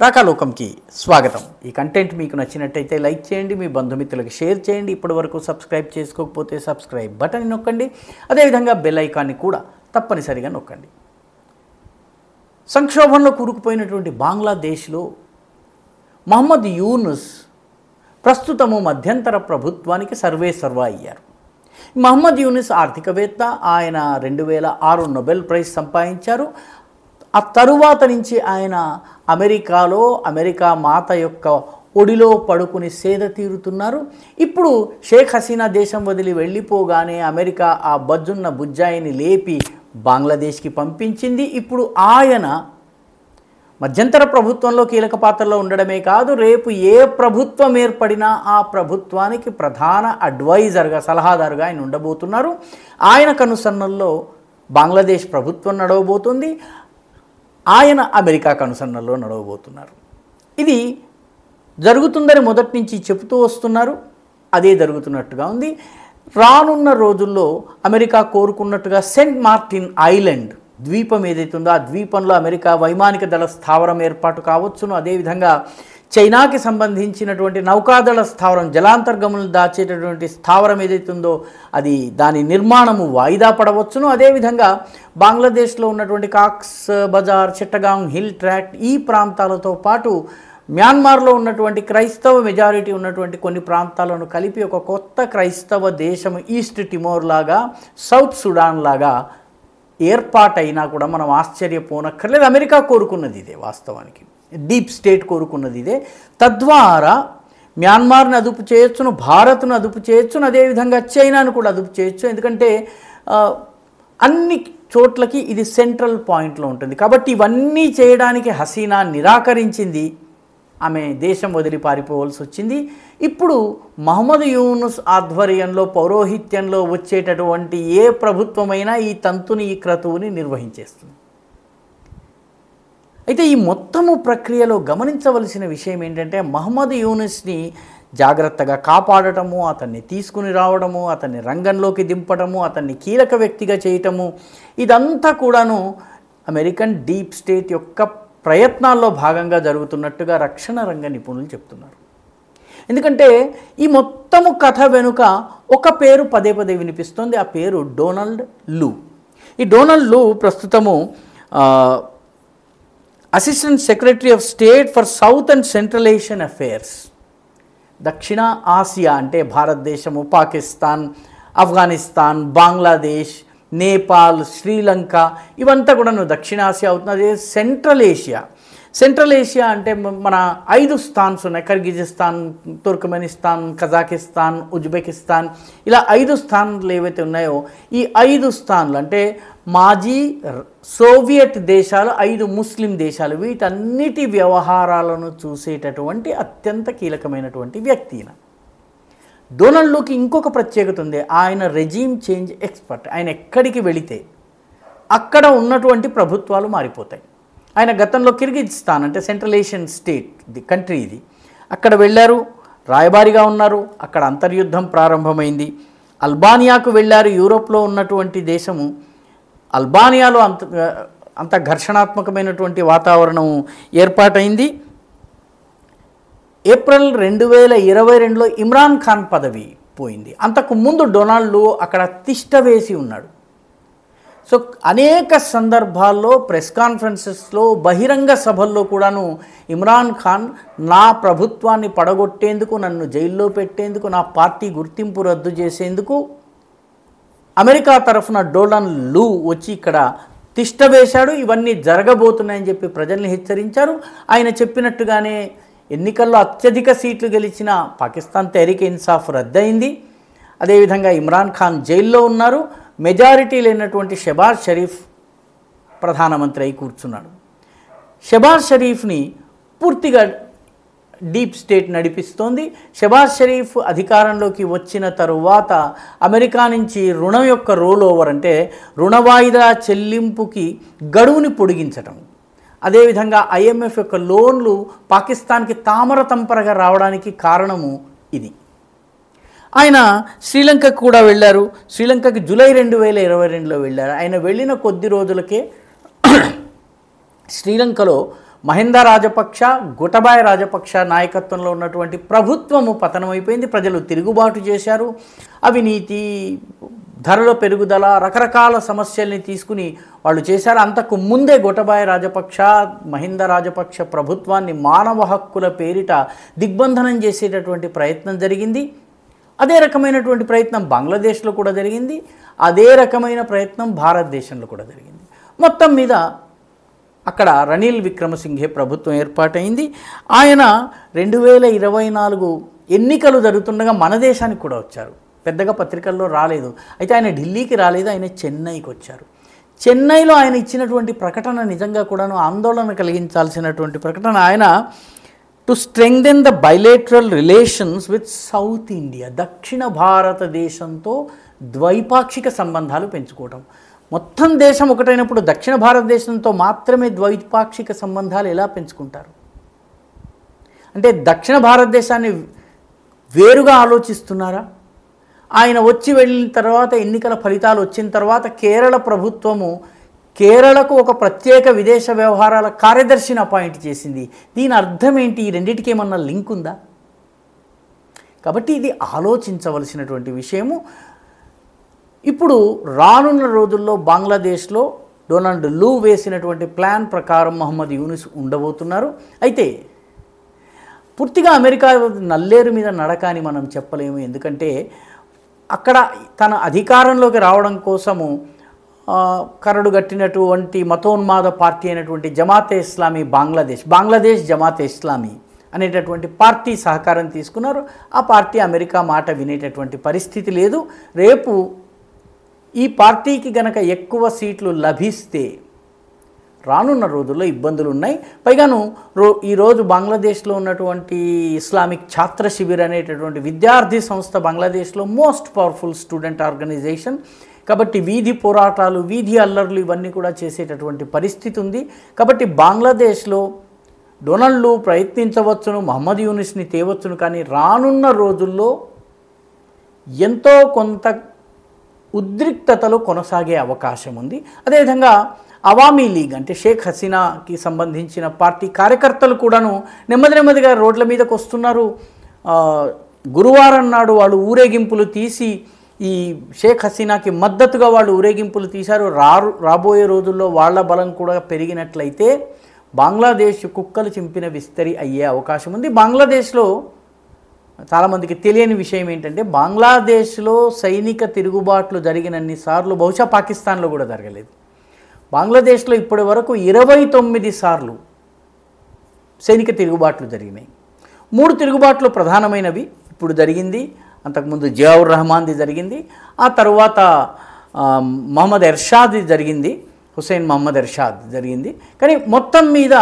రాకాలోకంకి స్వాగతం. ఈ కంటెంట్ మీకు నచ్చినట్టయితే లైక్ చేయండి, మీ బంధుమిత్రులకు షేర్ చేయండి. ఇప్పటివరకు సబ్స్క్రైబ్ చేసుకోకపోతే సబ్స్క్రైబ్ బటన్ నొక్కండి. అదేవిధంగా బెల్ ఐకాన్ని కూడా తప్పనిసరిగా నొక్కండి. సంక్షోభంలో కూరుకుపోయినటువంటి బంగ్లాదేశ్లో మహమ్మద్ యూనుస్ ప్రస్తుతము మధ్యంతర ప్రభుత్వానికి సర్వా అయ్యారు. మహమ్మద్ యూనుస్ ఆర్థికవేత్త. ఆయన 2006 నోబెల్ ప్రైజ్ సంపాదించారు. ఆ తరువాత నుంచి ఆయన అమెరికాలో అమెరికా మాత యొక్క ఒడిలో పడుకుని సేద తీరుతున్నారు. ఇప్పుడు షేక్ హసీనా దేశం వదిలి వెళ్ళిపోగానే అమెరికా ఆ బజ్జున్న బుజ్జాయిని లేపి బంగ్లాదేశ్కి పంపించింది. ఇప్పుడు ఆయన మధ్యంతర ప్రభుత్వంలో కీలక పాత్రలో ఉండడమే కాదు, రేపు ఏ ప్రభుత్వం ఏర్పడినా ఆ ప్రభుత్వానికి ప్రధాన అడ్వైజర్గా, సలహాదారుగా ఆయన ఉండబోతున్నారు. ఆయన కనుసన్నల్లో బంగ్లాదేశ్ ప్రభుత్వం నడవబోతుంది. ఆయన అమెరికా కనుసన్నల్లో నడవబోతున్నారు. ఇది జరుగుతుందని మొదటి నుంచి చెబుతూ వస్తున్నారు. అదే జరుగుతున్నట్టుగా ఉంది. రానున్న రోజుల్లో అమెరికా కోరుకున్నట్టుగా సెయింట్ మార్టిన్ ఐలాండ్ ద్వీపం ఏదైతుందో ఆ ద్వీపంలో అమెరికా వైమానిక దళ స్థావరం ఏర్పాటు కావచ్చును. అదేవిధంగా చైనాకి సంబంధించినటువంటి నౌకాదళ స్థావరం, జలాంతర్గములను దాచేటటువంటి స్థావరం ఏదైతుందో అది దాని నిర్మాణము వాయిదా పడవచ్చును. అదేవిధంగా బంగ్లాదేశ్లో ఉన్నటువంటి కాక్స్ బజార్, చిట్టగాంగ్ హిల్ ట్రాక్ట్ ఈ ప్రాంతాలతో పాటు మ్యాన్మార్లో ఉన్నటువంటి క్రైస్తవ మెజారిటీ ఉన్నటువంటి కొన్ని ప్రాంతాలను కలిపి ఒక కొత్త క్రైస్తవ దేశం ఈస్ట్ టిమోర్ లాగా, సౌత్ సుడాన్ లాగా ఏర్పాటైనా కూడా మనం ఆశ్చర్యపోనక్కర్లేదు. అమెరికా కోరుకున్నది ఇదే, వాస్తవానికి డీప్ స్టేట్ కోరుకున్నది ఇదే. తద్వారా మ్యాన్మార్ని అదుపు చేయొచ్చును, భారత్ను అదుపు చేయొచ్చును, అదేవిధంగా చైనాను కూడా అదుపు చేయొచ్చు. ఎందుకంటే అన్ని చోట్లకి ఇది సెంట్రల్ పాయింట్లో ఉంటుంది. కాబట్టి ఇవన్నీ చేయడానికి హసీనా నిరాకరించింది. ఆమె దేశం వదిలి పారిపోవాల్సి వచ్చింది. ఇప్పుడు మహమ్మద్ యూనుస్ ఆధ్వర్యంలో పౌరోహిత్యంలో వచ్చేటటువంటి ఏ ప్రభుత్వమైనా ఈ తంతుని, ఈ క్రతువుని నిర్వహించేస్తుంది. అయితే ఈ మొత్తము ప్రక్రియలో గమనించవలసిన విషయం ఏంటంటే, మహమ్మద్ యూనుస్ని జాగ్రత్తగా కాపాడటము, అతన్ని తీసుకుని రావడము, అతన్ని రంగంలోకి దింపడము, అతన్ని కీలక వ్యక్తిగా చేయటము, ఇదంతా కూడాను అమెరికన్ డీప్ స్టేట్ యొక్క ప్రయత్నాల్లో భాగంగా జరుగుతున్నట్టుగా రక్షణ రంగ నిపుణులు చెప్తున్నారు. ఎందుకంటే ఈ మొత్తము కథ వెనుక ఒక పేరు పదే పదే వినిపిస్తోంది. ఆ పేరు డొనాల్డ్ లూ. ఈ డొనాల్డ్ లూ ప్రస్తుతము assistant secretary of state for south and central Asian affairs. దక్షిణ ఆసియా అంటే భారతదేశము, పాకిస్తాన్, ఆఫ్ఘనిస్తాన్, బంగ్లాదేశ్, నేపాల్, శ్రీలంక ఇవంతా కూడా దక్షిణాసియా అవుతుంది. అదే సెంట్రల్ ఏషియా అంటే మన 5 స్థాన్స్ ఉన్నాయి. కిర్గిజిస్తాన్, తుర్కమెనిస్తాన్, కజాకిస్తాన్, ఉజ్బెకిస్తాన్, ఇలా 5 స్థానాలు ఏవైతే ఉన్నాయో ఈ 5 స్థానాలు అంటే మాజీ సోవియట్ దేశాలు, 5 ముస్లిం దేశాలు, వీటన్నిటి వ్యవహారాలను చూసేటటువంటి అత్యంత కీలకమైనటువంటి వ్యక్తి. డొనాల్డ్ లూకి ఇంకొక ప్రత్యేకత ఉంది. ఆయన రెజీమ్ చేంజ్ ఎక్స్పర్ట్. ఆయన ఎక్కడికి వెళితే అక్కడ ఉన్నటువంటి ప్రభుత్వాలు మారిపోతాయి. ఆయన గతంలో కిర్గిజిస్తాన్ అంటే సెంట్రల్ ఏషియన్ స్టేట్ కంట్రీ ఇది, అక్కడ వెళ్ళారు, రాయబారిగా ఉన్నారు. అక్కడ అంతర్యుద్ధం ప్రారంభమైంది. అల్బానియాకు వెళ్ళారు, యూరోప్లో ఉన్నటువంటి దేశము. అల్బానియాలో అంత ఘర్షణాత్మకమైనటువంటి వాతావరణం ఏర్పాటైంది. ఏప్రిల్ 2022లో ఇమ్రాన్ ఖాన్ పదవి పోయింది. అంతకు ముందు డొనాల్డ్ లూ అక్కడ తిష్ట వేసి ఉన్నాడు. సో అనేక సందర్భాల్లో ప్రెస్ కాన్ఫరెన్సెస్లో, బహిరంగ సభల్లో కూడాను ఇమ్రాన్ ఖాన్ నా ప్రభుత్వాన్ని పడగొట్టేందుకు, నన్ను జైల్లో పెట్టేందుకు, నా పార్టీ గుర్తింపు రద్దు చేసేందుకు అమెరికా తరఫున డొనాల్డ్ లూ వచ్చి ఇక్కడ తిష్ట వేశాడు. ఇవన్నీ జరగబోతున్నాయని చెప్పి ప్రజల్ని హెచ్చరించారు. ఆయన చెప్పినట్టుగానే ఎన్నికల్లో అత్యధిక సీట్లు గెలిచిన పాకిస్తాన్ తెహ్రీక్ ఇన్సాఫ్ రద్దయింది. అదేవిధంగా ఇమ్రాన్ ఖాన్ జైల్లో ఉన్నారు. మెజారిటీ లేనటువంటి షెబాజ్ షరీఫ్ ప్రధానమంత్రి అయి కూర్చున్నాడు. షెబాజ్ షరీఫ్ని పూర్తిగా డీప్ స్టేట్ నడిపిస్తోంది. షెబాజ్ షరీఫ్ అధికారంలోకి వచ్చిన తరువాత అమెరికా నుంచి రుణం యొక్క రోల్ ఓవర్ అంటే రుణ వాయిదా చెల్లింపుకి గడువుని పొడిగించటం, అదేవిధంగా IMF యొక్క లోన్లు పాకిస్తాన్కి తామర తంపరగా రావడానికి కారణము ఇది. ఆయన శ్రీలంకకు కూడా వెళ్ళారు. శ్రీలంకకి జూలై 2022లో వెళ్ళారు. ఆయన వెళ్ళిన కొద్ది రోజులకే శ్రీలంకలో మహిందా రాజపక్ష, గోటబాయ రాజపక్ష నాయకత్వంలో ఉన్నటువంటి ప్రభుత్వము పతనమైపోయింది. ప్రజలు తిరుగుబాటు చేశారు. అవినీతి, ధరల పెరుగుదల, రకరకాల సమస్యల్ని తీసుకుని వాళ్ళు చేశారు. అంతకు ముందే గోటబాయ రాజపక్ష, మహిందా రాజపక్ష ప్రభుత్వాన్ని మానవ హక్కుల పేరిట దిగ్బంధనం చేసేటటువంటి ప్రయత్నం జరిగింది. అదే రకమైనటువంటి ప్రయత్నం బంగ్లాదేశ్లో కూడా జరిగింది. అదే రకమైన ప్రయత్నం భారతదేశంలో కూడా జరిగింది. మొత్తం మీద అక్కడ రనిల్ విక్రమసింఘే ప్రభుత్వం ఏర్పాటైంది. ఆయన 2024 ఎన్నికలు జరుగుతుండగా మన దేశానికి కూడా వచ్చారు. పెద్దగా పత్రికల్లో రాలేదు. అయితే ఆయన ఢిల్లీకి రాలేదు, ఆయన చెన్నైకి వచ్చారు. చెన్నైలో ఆయన ఇచ్చినటువంటి ప్రకటన నిజంగా కూడాను ఆందోళన కలిగించాల్సినటువంటి ప్రకటన. ఆయన to strengthen the bilateral relations with south India, దక్షిణ భారతదేశంతో ద్వైపాక్షిక సంబంధాలు పెంచుకోవడం. మొత్తం దేశం ఒకటైనప్పుడు దక్షిణ భారతదేశంతో మాత్రమే ద్వైపాక్షిక సంబంధాలు ఎలా పెంచుకుంటారు? అంటే దక్షిణ భారతదేశాన్ని వేరుగా ఆలోచిస్తున్నారా? ఆయన వచ్చి వెళ్ళిన తర్వాత, ఎన్నికల ఫలితాలు వచ్చిన తర్వాత కేరళ ప్రభుత్వము కేరళకు ఒక ప్రత్యేక విదేశ వ్యవహారాల కార్యదర్శిని అపాయింట్ చేసింది. దీని అర్థం ఏంటి? ఈ రెండింటికి ఏమన్నా లింక్ ఉందా? కాబట్టి ఇది ఆలోచించవలసినటువంటి విషయము. ఇప్పుడు రానున్న రోజుల్లో బంగ్లాదేశ్లో డొనాల్డ్ లూ వేసినటువంటి ప్లాన్ ప్రకారం మహమ్మద్ యూనిస్ ఉండబోతున్నారు. అయితే పూర్తిగా అమెరికా నల్లేరు మీద నడక అని మనం చెప్పలేము. ఎందుకంటే అక్కడ తన అధికారంలోకి రావడం కోసము కరడుగట్టినటువంటి మతోన్మాద పార్టీ అయినటువంటి జమాతే ఇస్లామీ బంగ్లాదేశ్ జమాతే ఇస్లామీ అనేటటువంటి పార్టీ సహకారం తీసుకున్నారు. ఆ పార్టీ అమెరికా మాట వినేటటువంటి పరిస్థితి లేదు. రేపు ఈ పార్టీకి గనక ఎక్కువ సీట్లు లభిస్తే రానున్న రోజుల్లో ఇబ్బందులు ఉన్నాయి. పైగాను ఈరోజు బంగ్లాదేశ్లో ఉన్నటువంటి ఇస్లామిక్ ఛాత్ర శిబిర్ అనేటటువంటి విద్యార్థి సంస్థ బంగ్లాదేశ్లో మోస్ట్ పవర్ఫుల్ స్టూడెంట్ ఆర్గనైజేషన్. కాబట్టి వీధి పోరాటాలు, వీధి అల్లర్లు ఇవన్నీ కూడా చేసేటటువంటి పరిస్థితి ఉంది. కాబట్టి బంగ్లాదేశ్లో డొనాల్డ్ లూ ప్రయత్నించవచ్చును, మహమ్మద్ యూనిస్ని తేవచ్చును. కానీ రానున్న రోజుల్లో ఎంతో కొంత ఉద్రిక్తతలు కొనసాగే అవకాశం ఉంది. అదేవిధంగా అవామీ లీగ్ అంటే షేక్ హసీనాకి సంబంధించిన పార్టీ కార్యకర్తలు కూడాను నెమ్మదిగా రోడ్ల మీదకి వస్తున్నారు. గురువారం నాడు వాళ్ళు ఊరేగింపులు తీసి ఈ షేక్ హసీనాకి మద్దతుగా వాళ్ళు ఊరేగింపులు తీశారు. రాబోయే రోజుల్లో వాళ్ళ బలం కూడా పెరిగినట్లయితే బంగ్లాదేశ్ కుక్కలు చింపిన విస్తరి అయ్యే అవకాశం ఉంది. బంగ్లాదేశ్లో చాలామందికి తెలియని విషయం ఏంటంటే బంగ్లాదేశ్లో సైనిక తిరుగుబాట్లు జరిగినన్ని సార్లు బహుశా పాకిస్తాన్లో కూడా జరగలేదు. బంగ్లాదేశ్లో ఇప్పటి వరకు 29 సార్లు సైనిక తిరుగుబాట్లు జరిగినాయి. 3 తిరుగుబాట్లు ప్రధానమైనవి ఇప్పుడు జరిగింది. అంతకుముందు జియావుర్ రెహమాన్ది జరిగింది, ఆ తర్వాత మహమ్మద్ ఎర్షాద్ది జరిగింది, హుసేన్ మహమ్మద్ ఎర్షాద్ జరిగింది. కానీ మొత్తం మీద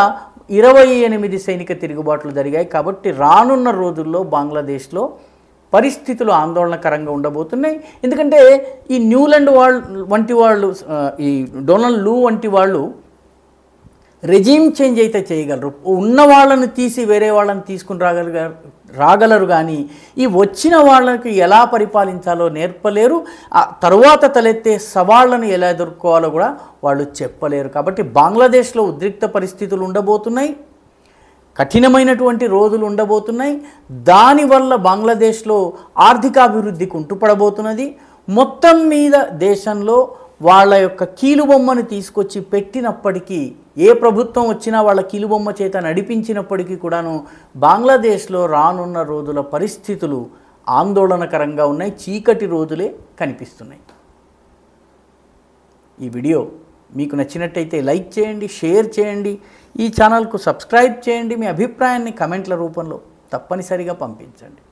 28 సైనిక తిరుగుబాట్లు జరిగాయి. కాబట్టి రానున్న రోజుల్లో బంగ్లాదేశ్లో పరిస్థితులు ఆందోళనకరంగా ఉండబోతున్నాయి. ఎందుకంటే ఈ న్యూలాండ్ వంటి వాళ్ళు, ఈ డొనాల్డ్ లూ వంటి వాళ్ళు రెజీమ్ చేంజ్ అయితే చేయగలరు, ఉన్న వాళ్ళని తీసి వేరే వాళ్ళని తీసుకుని రాగలరు. కానీ ఈ వచ్చిన వాళ్ళకి ఎలా పరిపాలించాలో నేర్పలేరు. ఆ తరువాత తలెత్తే సవాళ్లను ఎలా ఎదుర్కోవాలో కూడా వాళ్ళు చెప్పలేరు. కాబట్టి బంగ్లాదేశ్లో ఉద్రిక్త పరిస్థితులు ఉండబోతున్నాయి, కఠినమైనటువంటి రోజులు ఉండబోతున్నాయి. దానివల్ల బంగ్లాదేశ్లో ఆర్థికాభివృద్ధి కుంటుపడబోతున్నది. మొత్తం మీద దేశంలో వాళ్ళ యొక్క కీలుబొమ్మను తీసుకొచ్చి పెట్టినప్పటికీ, ఏ ప్రభుత్వం వచ్చినా వాళ్ళ కీలుబొమ్మ చేత నడిపించినప్పటికీ కూడాను బంగ్లాదేశ్లో రానున్న రోజుల పరిస్థితులు ఆందోళనకరంగా ఉన్నాయి. చీకటి రోజులే కనిపిస్తున్నాయి. ఈ వీడియో మీకు నచ్చినట్టయితే లైక్ చేయండి, షేర్ చేయండి, ఈ ఛానల్కు సబ్స్క్రైబ్ చేయండి. మీ అభిప్రాయాన్ని కమెంట్ల రూపంలో తప్పనిసరిగా పంపించండి.